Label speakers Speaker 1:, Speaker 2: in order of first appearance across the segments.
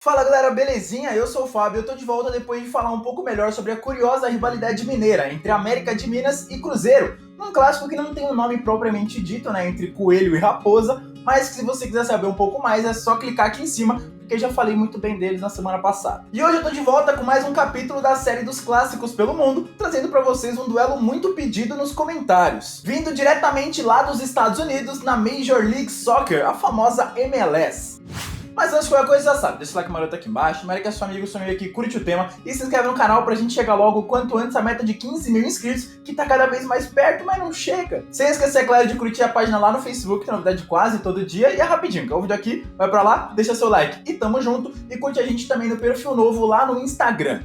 Speaker 1: Fala galera, belezinha? Eu sou o Fábio, eu tô de volta depois de falar um pouco melhor sobre a curiosa rivalidade mineira entre América de Minas e Cruzeiro, um clássico que não tem um nome propriamente dito, né, entre coelho e raposa, mas que se você quiser saber um pouco mais é só clicar aqui em cima, porque eu já falei muito bem deles na semana passada. E hoje eu tô de volta com mais um capítulo da série dos clássicos pelo mundo, trazendo pra vocês um duelo muito pedido nos comentários, vindo diretamente lá dos Estados Unidos na Major League Soccer, a famosa MLS. Mas antes de qualquer coisa, já sabe, deixa o like maroto aqui embaixo, marca seu amigo, seu amigo aqui, curte o tema e se inscreve no canal pra gente chegar logo o quanto antes a meta de 15 mil inscritos, que tá cada vez mais perto, mas não chega. Sem esquecer, é claro, de curtir a página lá no Facebook, tem novidade quase todo dia, e é rapidinho, que é o vídeo aqui, vai pra lá, deixa seu like e tamo junto, e curte a gente também no perfil novo lá no Instagram.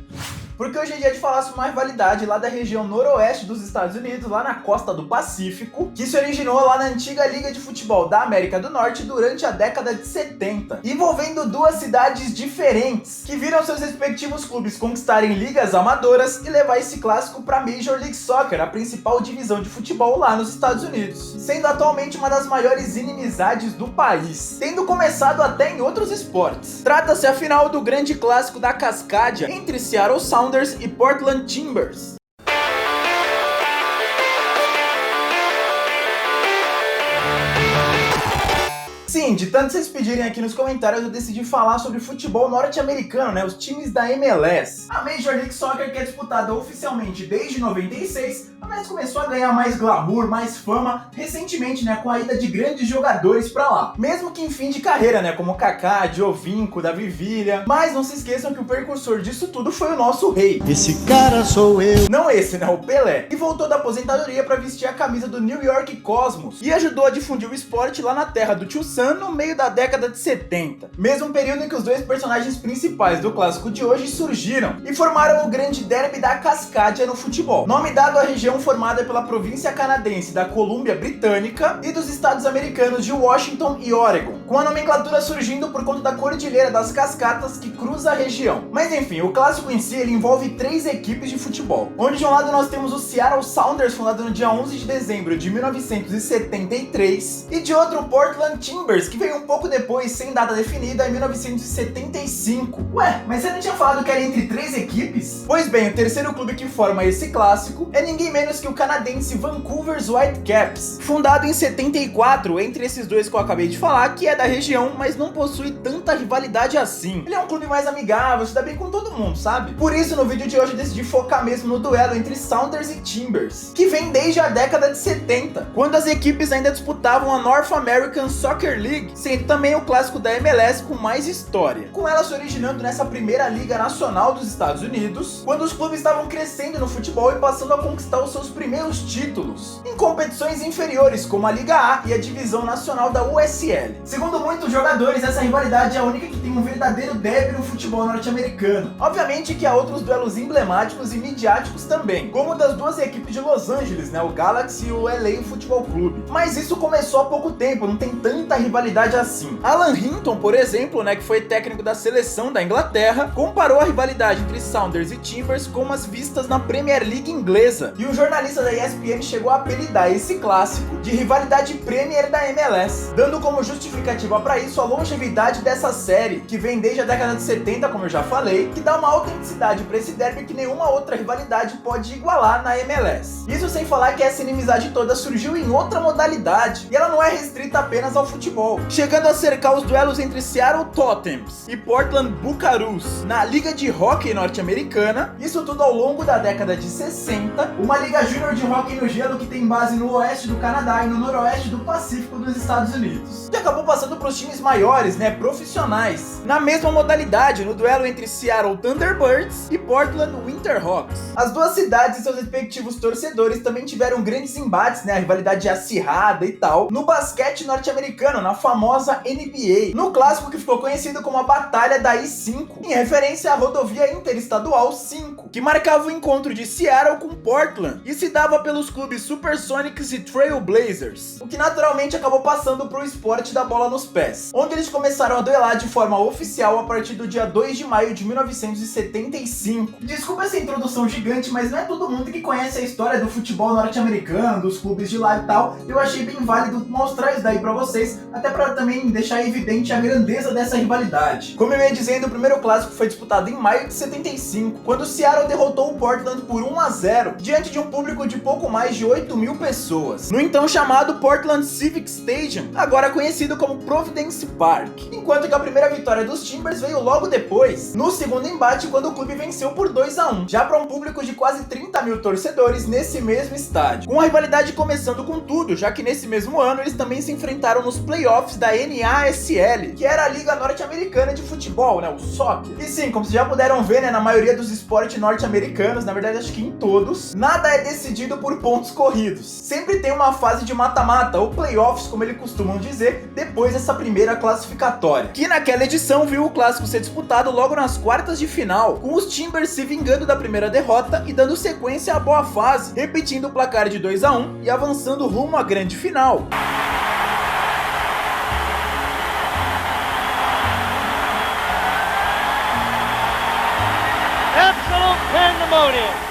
Speaker 1: Porque hoje é dia de falar sobre uma rivalidade lá da região noroeste dos Estados Unidos, lá na costa do Pacífico, que se originou lá na antiga Liga de Futebol da América do Norte durante a década de 70, envolvendo duas cidades diferentes, que viram seus respectivos clubes conquistarem ligas amadoras e levar esse clássico para a Major League Soccer, a principal divisão de futebol lá nos Estados Unidos, sendo atualmente uma das maiores inimizades do país, tendo começado até em outros esportes. Trata-se afinal do grande clássico da Cascadia entre Seattle Sounders e Portland Timbers. Sim, de tanto vocês pedirem aqui nos comentários, eu decidi falar sobre futebol norte-americano, né? Os times da MLS. A Major League Soccer, que é disputada oficialmente desde 96, mas começou a ganhar mais glamour, mais fama recentemente, né? Com a ida de grandes jogadores pra lá. Mesmo que em fim de carreira, né? Como Kaká, Giovinco, Davi Villa. Mas não se esqueçam que o precursor disso tudo foi o nosso rei.
Speaker 2: Esse cara sou eu.
Speaker 1: Não esse, né? O Pelé. E voltou da aposentadoria pra vestir a camisa do New York Cosmos. E ajudou a difundir o esporte lá na terra do Tio Sam no meio da década de 70. Mesmo período em que os dois personagens principais do clássico de hoje surgiram e formaram o grande derby da Cascadia no futebol. Nome dado à região formada pela província canadense da Colômbia Britânica e dos estados americanos de Washington e Oregon, com a nomenclatura surgindo por conta da cordilheira das Cascatas que cruza a região. Mas enfim, o clássico em si ele envolve três equipes de futebol, onde de um lado nós temos o Seattle Sounders, fundado no dia 11 de dezembro de 1973, e de outro o Portland Timbers, que veio um pouco depois, sem data definida, em 1975. Ué, mas você não tinha falado que era entre três equipes? Pois bem, o terceiro clube que forma esse clássico é ninguém menos que o canadense Vancouver's Whitecaps, fundado em 74, entre esses dois que eu acabei de falar, que é da região, mas não possui tanta rivalidade assim. Ele é um clube mais amigável, se dá bem com todo mundo, sabe? Por isso, no vídeo de hoje eu decidi focar mesmo no duelo entre Sounders e Timbers, que vem desde a década de 70, quando as equipes ainda disputavam a North American Soccer League, sendo também o clássico da MLS com mais história, com ela se originando nessa primeira liga nacional dos Estados Unidos, quando os clubes estavam crescendo no futebol e passando a conquistar os seus primeiros títulos, em competições inferiores como a Liga A e a Divisão Nacional da USL. Segundo muitos jogadores, essa rivalidade é a única que tem um verdadeiro derby no futebol norte-americano. Obviamente que há outros duelos emblemáticos e midiáticos também, como o das duas equipes de Los Angeles, né, o Galaxy e o LA Futebol Clube. Mas isso começou há pouco tempo, não tem tanta rivalidade assim. Alan Hinton, por exemplo, né, que foi técnico da seleção da Inglaterra, comparou a rivalidade entre Sounders e Timbers com as vistas na Premier League inglesa, e o jornalista da ESPN chegou a apelidar esse clássico de rivalidade Premier da MLS, dando como justificativa para isso a longevidade dessa série, que vem desde a década de 70, como eu já falei, que dá uma autenticidade para esse derby que nenhuma outra rivalidade pode igualar na MLS. Isso sem falar que essa inimizade toda surgiu em outra modalidade, e ela não é restrita apenas ao futebol, chegando a cercar os duelos entre Seattle Totems e Portland Buckaroos na Liga de Hóquei norte-americana, isso tudo ao longo da década de 60, uma liga júnior de hóquei no gelo que tem base no oeste do Canadá e no noroeste do Pacífico dos Estados Unidos, que acabou passando para os times maiores, né, profissionais, na mesma modalidade, no duelo entre Seattle Thunderbirds e Portland Winterhawks. As duas cidades e seus respectivos torcedores também tiveram grandes embates, né, a rivalidade acirrada e tal, no basquete norte-americano, na famosa NBA, no clássico que ficou conhecido como a Batalha da I-5, em referência à rodovia interestadual 5, que marcava o encontro de Seattle com Portland e se dava pelos clubes Supersonics e Trail Blazers, o que naturalmente acabou passando para o esporte da bola nos pés, onde eles começaram a duelar de forma oficial a partir do dia 2 de maio de 1975. Desculpa essa introdução gigante, mas não é todo mundo que conhece a história do futebol norte-americano, dos clubes de lá e tal. Eu achei bem válido mostrar isso daí pra vocês, até pra também deixar evidente a grandeza dessa rivalidade. Como eu ia dizendo, o primeiro clássico foi disputado em maio de 75, quando o Seattle derrotou o Portland por 1-0, diante de um público de pouco mais de 8.000 pessoas, no então chamado Portland Civic Stadium, agora conhecido como Providence Park. Enquanto que a primeira vitória dos Timbers veio logo depois, no segundo embate, quando o clube venceu por 2-1, já para um público de quase 30.000 torcedores nesse mesmo estádio. Com a rivalidade começando com tudo, já que nesse mesmo ano eles também se enfrentaram nos playoffs da NASL, que era a Liga Norte-Americana de Futebol, né, o soccer. E sim, como vocês já puderam ver, né, na maioria dos esportes norte-americanos, na verdade acho que em todos, nada é decidido por pontos corridos. Sempre tem uma fase de mata-mata, ou playoffs, como eles costumam dizer, depois dessa primeira classificatória, que naquela edição viu o clássico ser disputado logo nas quartas de final, com os Timbers se vingando da primeira derrota e dando sequência à boa fase, repetindo o placar de 2-1 e avançando rumo à grande final.
Speaker 3: Absolute pandemonium.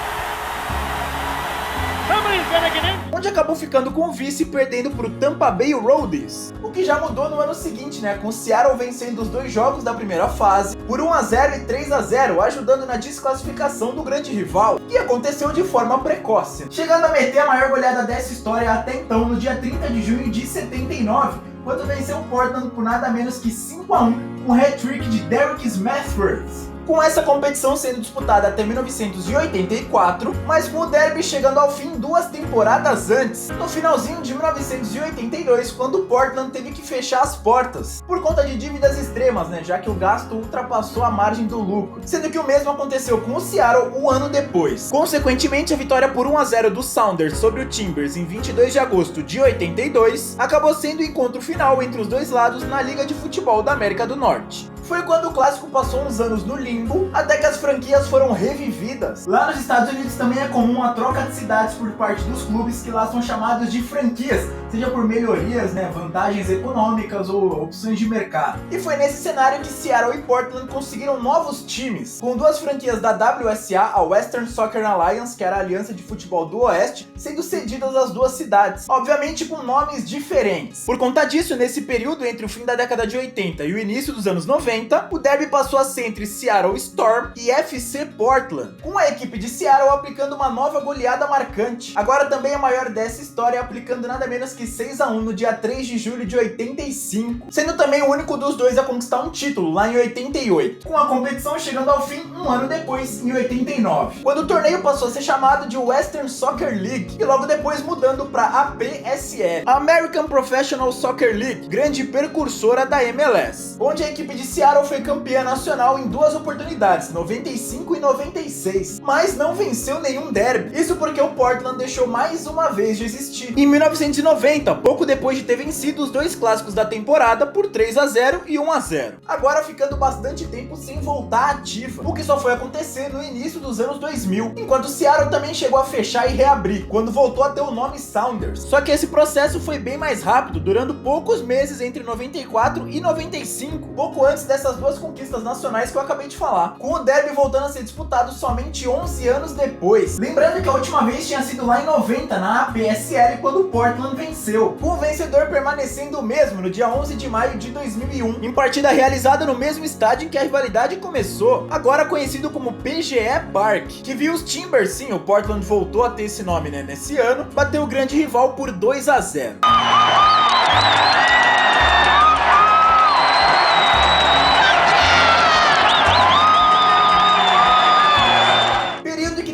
Speaker 3: Somebody's gonna get in.
Speaker 1: Onde acabou ficando com o vice, perdendo para o Tampa Bay Roadies. O que já mudou no ano seguinte, né, com o Seattle vencendo os 2 jogos da primeira fase por 1-0 e 3-0, ajudando na desclassificação do grande rival, que aconteceu de forma precoce, chegando a meter a maior goleada dessa história até então no dia 30 de junho de 79, quando venceu o Portland por nada menos que 5-1, com um hat-trick de Derek Smethurst. Com essa competição sendo disputada até 1984, mas com o derby chegando ao fim 2 temporadas antes, no finalzinho de 1982, quando o Portland teve que fechar as portas, por conta de dívidas extremas, né, já que o gasto ultrapassou a margem do lucro, sendo que o mesmo aconteceu com o Seattle um ano depois. Consequentemente, a vitória por 1-0 do Sounders sobre o Timbers em 22 de agosto de 82 acabou sendo o encontro final entre os dois lados na Liga de Futebol da América do Norte. Foi quando o clássico passou uns anos no limbo, até que as franquias foram revividas. Lá nos Estados Unidos também é comum a troca de cidades por parte dos clubes, que lá são chamados de franquias, seja por melhorias, né, vantagens econômicas ou opções de mercado. E foi nesse cenário que Seattle e Portland conseguiram novos times, com 2 franquias da WSA, a Western Soccer Alliance, que era a Aliança de Futebol do Oeste, sendo cedidas às 2 cidades, obviamente com nomes diferentes. Por conta disso, nesse período entre o fim da década de 80 e o início dos anos 90, o derby passou a ser entre Seattle Storm e FC Portland, com a equipe de Seattle aplicando uma nova goleada marcante, agora também a maior dessa história, aplicando nada menos que 6-1 no dia 3 de julho de 85, sendo também o único dos dois a conquistar um título lá em 88, com a competição chegando ao fim um ano depois, em 89, quando o torneio passou a ser chamado de Western Soccer League, e logo depois mudando para APSL, American Professional Soccer League, grande precursora da MLS, onde a equipe de Seattle foi campeã nacional em 2 oportunidades, 95 e 96, mas não venceu nenhum derby. Isso porque o Portland deixou mais uma vez de existir. Em 1990, pouco depois de ter vencido os 2 clássicos da temporada por 3-0 e 1-0. Agora ficando bastante tempo sem voltar ativa, o que só foi acontecer no início dos anos 2000, enquanto Seattle também chegou a fechar e reabrir, quando voltou a ter o nome Sounders. Só que esse processo foi bem mais rápido, durando poucos meses entre 94 e 95, pouco antes dessas 2 conquistas nacionais que eu acabei de falar, com o derby voltando a ser disputado somente 11 anos depois. Lembrando que a última vez tinha sido lá em 90, na APSL, quando o Portland venceu, com o vencedor permanecendo o mesmo no dia 11 de maio de 2001, em partida realizada no mesmo estádio em que a rivalidade começou, agora conhecido como PGE Park, que viu os Timbers, sim, o Portland voltou a ter esse nome, né, nesse ano, bater o grande rival por 2-0.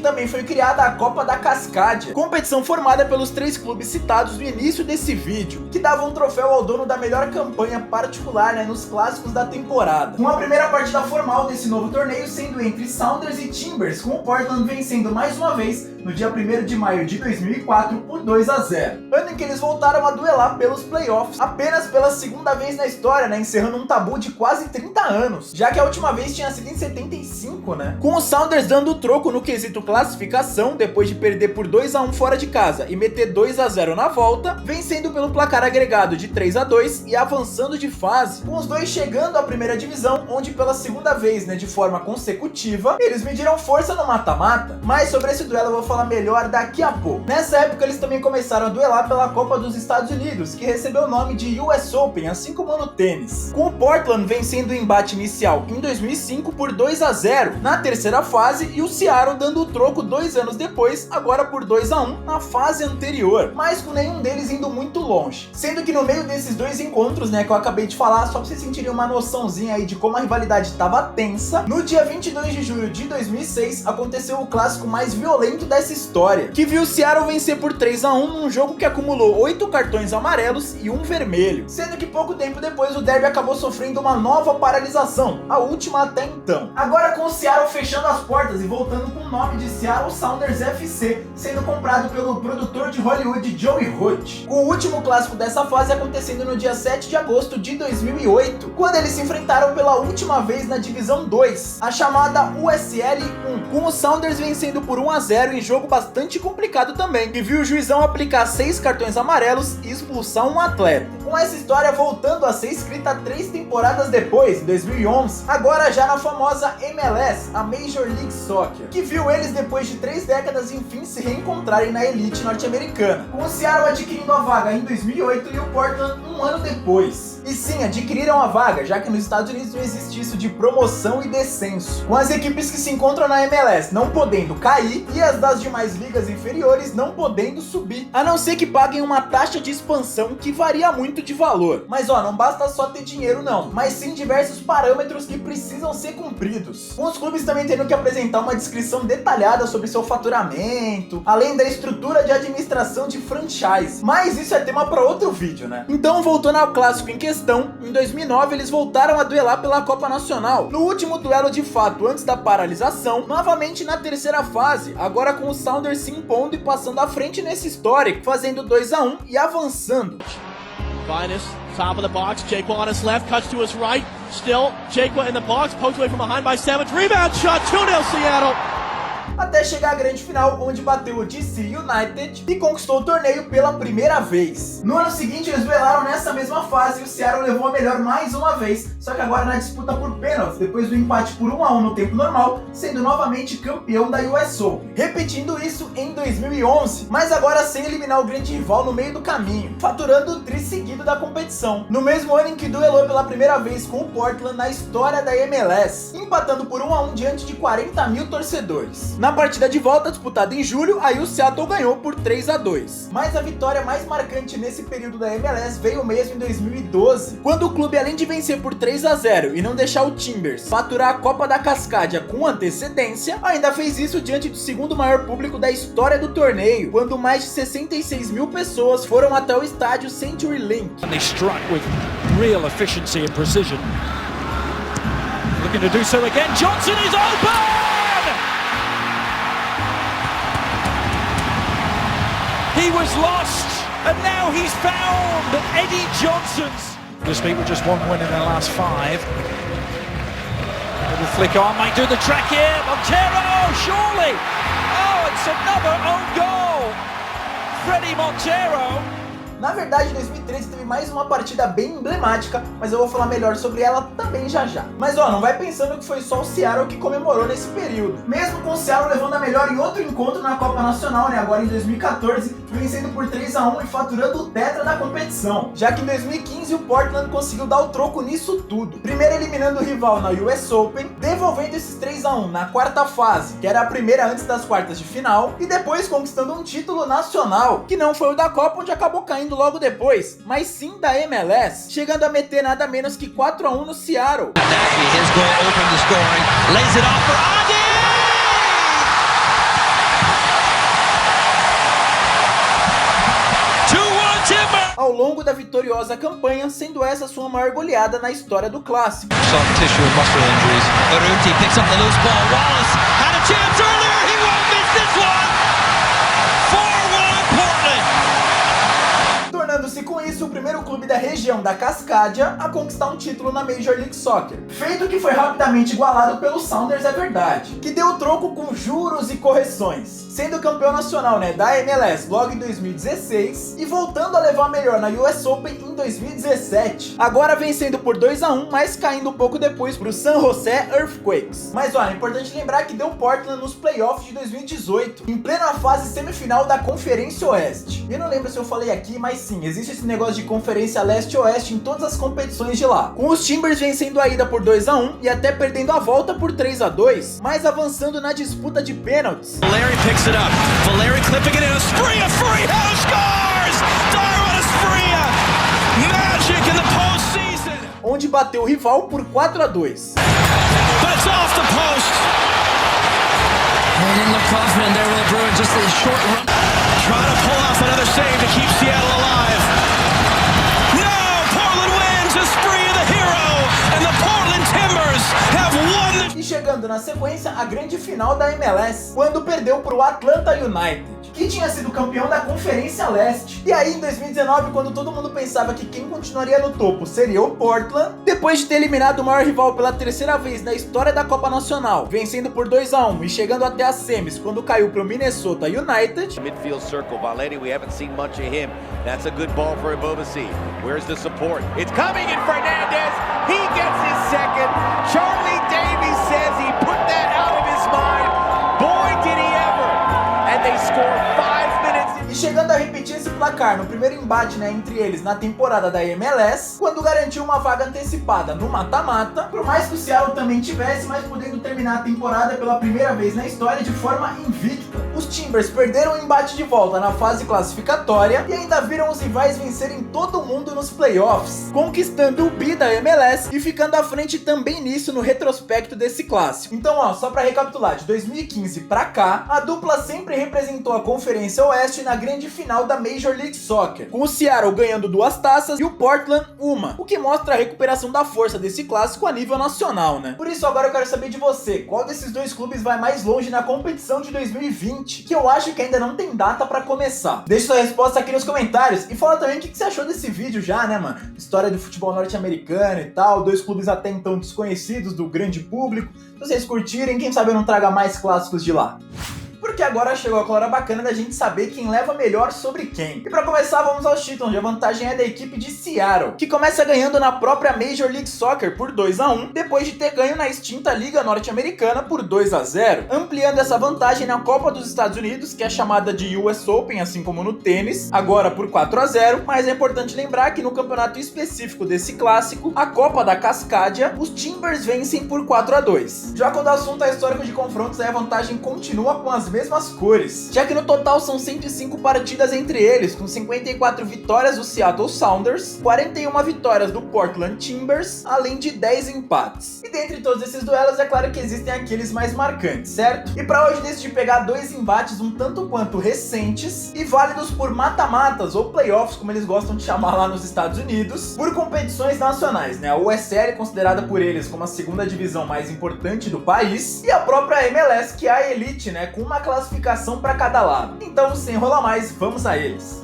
Speaker 1: Também foi criada a Copa da Cascadia, competição formada pelos 3 clubes citados no início desse vídeo, que dava um troféu ao dono da melhor campanha particular, né, nos clássicos da temporada. Com a primeira partida formal desse novo torneio sendo entre Sounders e Timbers, com o Portland vencendo mais uma vez no dia 1º de maio de 2004 por 2-0, ano em que eles voltaram a duelar pelos playoffs, apenas pela segunda vez na história, né, encerrando um tabu de quase 30 anos, já que a última vez tinha sido em 75, né, com o Sounders dando o troco no quesito classificação, depois de perder por 2-1 fora de casa e meter 2-0 na volta, vencendo pelo placar agregado de 3-2 e avançando de fase, com os dois chegando à primeira divisão, onde pela segunda vez, de forma consecutiva, eles mediram força no mata-mata. Mas sobre esse duelo eu vou falar melhor daqui a pouco. Nessa época eles também começaram a duelar pela Copa dos Estados Unidos, que recebeu o nome de US Open, assim como no tênis, com o Portland vencendo o embate inicial em 2005 por 2-0 na terceira fase e o Seattle dando o troco 2 anos depois, agora por 2-1 na fase anterior, mas com nenhum deles indo muito longe. Sendo que no meio desses dois encontros, que eu acabei de falar, só pra vocês sentirem uma noçãozinha aí de como a rivalidade estava tensa, no dia 22 de julho de 2006 aconteceu o clássico mais violento dessa história, que viu o Seattle vencer por 3-1 num jogo que acumulou 8 cartões amarelos e 1 vermelho, sendo que pouco tempo depois o derby acabou sofrendo uma nova paralisação, a última até então. Agora com o Seattle fechando as portas e voltando com o nome de Seattle Sounders FC, sendo comprado pelo produtor de Hollywood Joey Roth. O último clássico dessa fase acontecendo no dia 7 de agosto de 2008, quando eles se enfrentaram pela última vez na Divisão 2, a chamada USL 1, com o Sounders vencendo por 1-0 em jogo bastante complicado também, que viu o juizão aplicar 6 cartões amarelos e expulsar um atleta. Com essa história voltando a ser escrita 3 temporadas depois, em 2011, agora já na famosa MLS, a Major League Soccer, que viu eles depois de 3 décadas enfim se reencontrarem na elite norte-americana, com o Seattle adquirindo a vaga em 2008 e o Portland um ano depois. E sim, adquiriram a vaga, já que nos Estados Unidos não existe isso de promoção e descenso, com as equipes que se encontram na MLS não podendo cair e as das demais ligas inferiores não podendo subir, a não ser que paguem uma taxa de expansão que varia muito de valor. Mas não basta só ter dinheiro não, mas sim diversos parâmetros que precisam ser cumpridos, com os clubes também tendo que apresentar uma descrição detalhada sobre seu faturamento, além da estrutura de administração de franchise, mas isso é tema para outro vídeo, Então, voltando ao clássico em questão, em 2009 eles voltaram a duelar pela Copa Nacional, no último duelo de fato antes da paralisação, novamente na terceira fase, agora com o Sounders se impondo e passando à frente nesse histórico, fazendo 2-1 e avançando.
Speaker 4: Finest, top of the box, Jaqua on his left, cuts to his right, still Jaqua in the box, poked away from behind by Savage, rebound shot, 2-0 Seattle.
Speaker 1: Até chegar à grande final, onde bateu o DC United e conquistou o torneio pela primeira vez. No ano seguinte eles duelaram nessa mesma fase e o Seattle levou a melhor mais uma vez, só que agora na disputa por pênaltis, depois do empate por 1-1 no tempo normal, sendo novamente campeão da US Open. Repetindo isso em 2011, mas agora sem eliminar o grande rival no meio do caminho, faturando o tri seguido da competição, no mesmo ano em que duelou pela primeira vez com o Portland na história da MLS, empatando por 1-1 diante de 40 mil torcedores. Na partida de volta, disputada em julho, aí o Seattle ganhou por 3-2. Mas a vitória mais marcante nesse período da MLS veio mesmo em 2012, quando o clube, além de vencer por 3-0 e não deixar o Timbers faturar a Copa da Cascadia com antecedência, ainda fez isso diante do segundo maior público da história do torneio, quando mais de 66 mil pessoas foram até o estádio CenturyLink.
Speaker 5: They struck with real efficiency and precision. Looking to do so again. Johnson is open! He was lost, and now he's found. Eddie Johnson's. The speed with just 1 win in their last 5. Little flick on, might do the track here. Montero, surely. Oh, it's another own goal. Freddie Montero.
Speaker 1: Na verdade, em 2013 teve mais uma partida bem emblemática, mas eu vou falar melhor sobre ela também já. Mas não vai pensando que foi só o Seattle que comemorou nesse período. Mesmo com o Seattle levando a melhor em outro encontro na Copa Nacional, agora em 2014, vencendo por 3-1 e faturando o tetra da competição. Já que em 2015 o Portland conseguiu dar o troco nisso tudo. Primeiro eliminando o rival na US Open, devolvendo esses 3-1 na quarta fase, que era a primeira antes das quartas de final, e depois conquistando um título nacional, que não foi o da Copa, onde acabou caindo logo depois, mas sim da MLS, chegando a meter nada menos que 4-1 no Seattle. Ao longo da vitoriosa campanha, sendo essa sua maior goleada na história do clássico. Tornando-se com isso primeiro clube da região da Cascadia a conquistar um título na Major League Soccer. Feito que foi rapidamente igualado pelo Sounders, é verdade, que deu troco com juros e correções, sendo campeão nacional, da MLS logo em 2016 e voltando a levar a melhor na US Open em 2017. Agora vencendo por 2-1, mas caindo um pouco depois pro San Jose Earthquakes. Mas olha, é importante lembrar que deu Portland nos playoffs de 2018, em plena fase semifinal da Conferência Oeste. Eu não lembro se eu falei aqui, mas sim, existe esse negócio de Conferência Leste e Oeste em todas as competições de lá. Com os Timbers vencendo a ida por 2-1 e até perdendo a volta por 3-2, mas avançando na disputa de pênaltis.
Speaker 6: Valeri picks it up. Valeri clipping it in. Asprilla, Freehouse scores! Darwin Asprilla! Magic in the postseason!
Speaker 1: Onde bateu o rival por 4-2.
Speaker 6: But it's off the post!
Speaker 7: They didn't look confident there with the Bruins, just a short run.
Speaker 6: Trying to pull off another save to keep Seattle alive. No! Portland wins! Asprilla the hero! And the Portland Timbers have won the...
Speaker 1: E chegando na sequência, a grande final da MLS, quando perdeu para o Atlanta United, que tinha sido campeão da Conferência Leste. E aí em 2019, quando todo mundo pensava que quem continuaria no topo seria o Portland, depois de ter eliminado o maior rival pela terceira vez na história da Copa Nacional, vencendo por 2-1 e chegando até as semis quando caiu pro Minnesota United.
Speaker 8: Midfield circle, Valeri, we haven't seen much of him. That's a good ball for Ebobisse. Where's the support? It's coming in Fernandez. He gets his second. Charlie Davies says he put that out of his mind. Boy, did he ever. And they score 5 minutes.
Speaker 1: E chegando a repetir esse placar no primeiro embate, entre eles na temporada da MLS, quando garantiu uma vaga antecipada no mata-mata, por mais que o Seattle também tivesse, mas podendo terminar a temporada pela primeira vez na história de forma invicta. Os Timbers perderam o embate de volta na fase classificatória e ainda viram os rivais vencerem todo mundo nos playoffs, conquistando o bi da MLS e ficando à frente também nisso no retrospecto desse clássico. Então, só pra recapitular, de 2015 pra cá, a dupla sempre representou a Conferência Oeste na grande final da Major League Soccer, com o Seattle ganhando 2 taças e o Portland uma, o que mostra a recuperação da força desse clássico a nível nacional, Por isso agora eu quero saber de você, qual desses dois clubes vai mais longe na competição de 2020, que eu acho que ainda não tem data pra começar. Deixe sua resposta aqui nos comentários e fala também o que você achou desse vídeo já, mano? História do futebol norte-americano e tal, 2 clubes até então desconhecidos do grande público. Se vocês curtirem, quem sabe eu não traga mais clássicos de lá. Porque agora chegou a hora bacana da gente saber quem leva melhor sobre quem. E pra começar, vamos aos títulos, onde a vantagem é da equipe de Seattle, que começa ganhando na própria Major League Soccer por 2-1, depois de ter ganho na extinta Liga Norte-Americana por 2-0, ampliando essa vantagem na Copa dos Estados Unidos, que é chamada de US Open, assim como no tênis, agora por 4-0, mas é importante lembrar que no campeonato específico desse clássico, a Copa da Cascadia, os Timbers vencem por 4-2. Já quando o assunto é histórico de confrontos, a vantagem continua com as mesmas cores, já que no total são 105 partidas entre eles, com 54 vitórias do Seattle Sounders, 41 vitórias do Portland Timbers, além de 10 empates. E dentre todos esses duelos, é claro que existem aqueles mais marcantes, certo? E para hoje decidi pegar 2 embates um tanto quanto recentes e válidos por mata-matas ou playoffs, como eles gostam de chamar lá nos Estados Unidos, por competições nacionais, A USL, considerada por eles como a segunda divisão mais importante do país, e a própria MLS, que é a Elite, com uma classificação para cada lado. Então, sem enrolar mais, vamos a eles.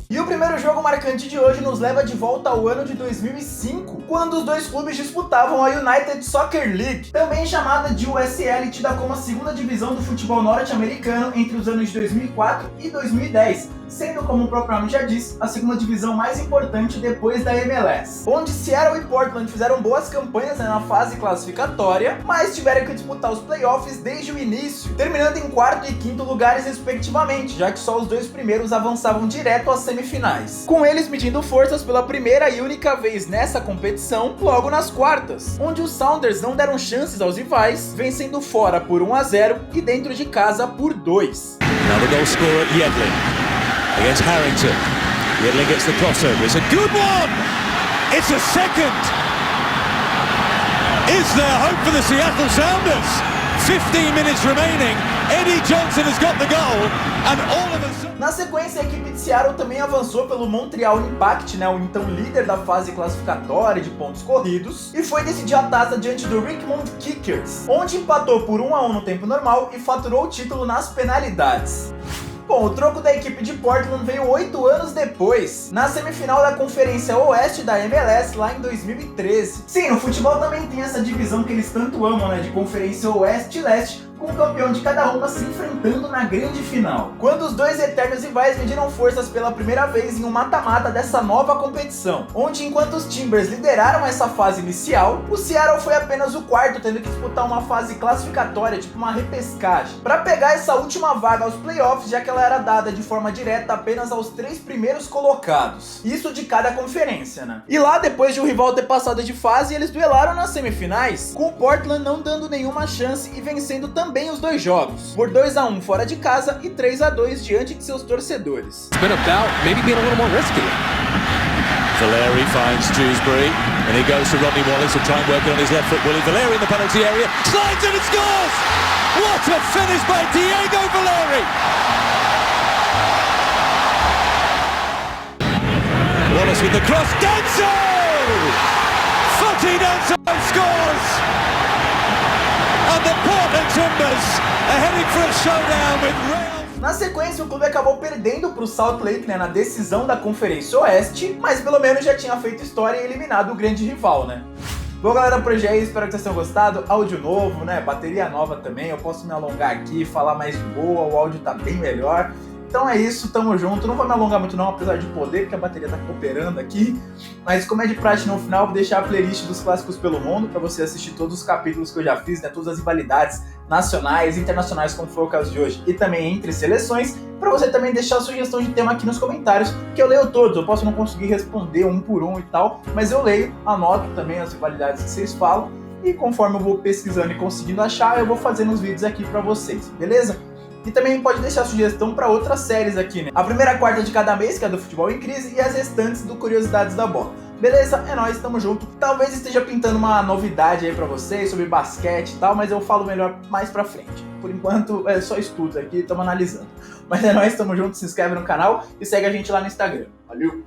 Speaker 1: E o primeiro jogo marcante de hoje nos leva de volta ao ano de 2005, quando os dois clubes disputavam a United Soccer League, também chamada de USL, tida como a segunda divisão do futebol norte-americano entre os anos de 2004 e 2010, sendo, como o próprio nome já diz, a segunda divisão mais importante depois da MLS, onde Seattle e Portland fizeram boas campanhas na fase classificatória, mas tiveram que disputar os playoffs desde o início, terminando em 4º e 5º lugares respectivamente, já que só os 2 primeiros avançavam direto às semifinais, com eles medindo forças pela primeira e única vez nessa competição, logo nas quartas, onde os Sounders não deram chances aos rivais, vencendo fora por 1-0 e dentro de casa por 2.
Speaker 6: Another goal scorer, Yedlin. Against Harrington. Yedlin gets the crossover. It's a good one! It's a second! Is there hope for the Seattle Sounders? 15 minutes remaining. Eddie Johnson has got the goal, and all of a sudden...
Speaker 1: Na sequência, a equipe de Seattle também avançou pelo Montreal Impact, né, o então líder da fase classificatória de pontos corridos, e foi decidir a taça diante do Richmond Kickers, onde empatou por 1-1 no tempo normal e faturou o título nas penalidades. Bom, o troco da equipe de Portland veio 8 anos depois, na semifinal da Conferência Oeste da MLS lá em 2013. Sim, no futebol também tem essa divisão que eles tanto amam, né, de Conferência Oeste e Leste, com o campeão de cada uma se enfrentando na grande final. Quando os dois eternos rivais mediram forças pela primeira vez em um mata-mata dessa nova competição, onde enquanto os Timbers lideraram essa fase inicial, o Seattle foi apenas o quarto, tendo que disputar uma fase classificatória, tipo uma repescagem, para pegar essa última vaga aos playoffs, já que ela era dada de forma direta apenas aos 3 primeiros colocados. Isso de cada conferência, né? E lá, depois de o rival ter passado de fase, eles duelaram nas semifinais, com o Portland não dando nenhuma chance e vencendo também os dois jogos, por 2-1 fora de casa e 3-2 diante de seus torcedores.
Speaker 6: It's been about maybe being a little more risky. Valeri finds Dewsbury, and he goes to Rodney Wallace to try and work it on his left foot. Willie Valeri in the penalty area, slides in and scores! What a finish by Diego Valeri! Wallace with the cross, Danso! Footy Danso scores! And the Portland Timbers are heading for a showdown with Real.
Speaker 1: Na sequência, o clube acabou perdendo para o Salt Lake, né, na decisão da Conferência Oeste, mas pelo menos já tinha feito história e eliminado o grande rival, né? Bom, galera, por hoje é isso, espero que vocês tenham gostado. Áudio novo, né, bateria nova também, eu posso me alongar aqui, falar mais de boa, o áudio tá bem melhor. Então é isso, tamo junto. Não vou me alongar muito não, apesar de poder, porque a bateria tá cooperando aqui. Mas como é de praxe no final, vou deixar a playlist dos clássicos pelo mundo para você assistir todos os capítulos que eu já fiz, né? Todas as rivalidades nacionais e internacionais, como foi o caso de hoje, e também entre seleções, para você também deixar a sugestão de tema aqui nos comentários, que eu leio todos. Eu posso não conseguir responder um por um e tal, mas eu leio, anoto também as rivalidades que vocês falam, e conforme eu vou pesquisando e conseguindo achar, eu vou fazendo os vídeos aqui para vocês, beleza? E também pode deixar sugestão para outras séries aqui, né? A primeira quarta de cada mês, que é do Futebol em Crise, e as restantes do Curiosidades da Bola. Beleza? É nóis, tamo junto. Talvez esteja pintando uma novidade aí pra vocês sobre basquete e tal, mas eu falo melhor mais pra frente. Por enquanto é só estudos aqui, estamos analisando. Mas é nóis, tamo junto, se inscreve no canal e segue a gente lá no Instagram. Valeu!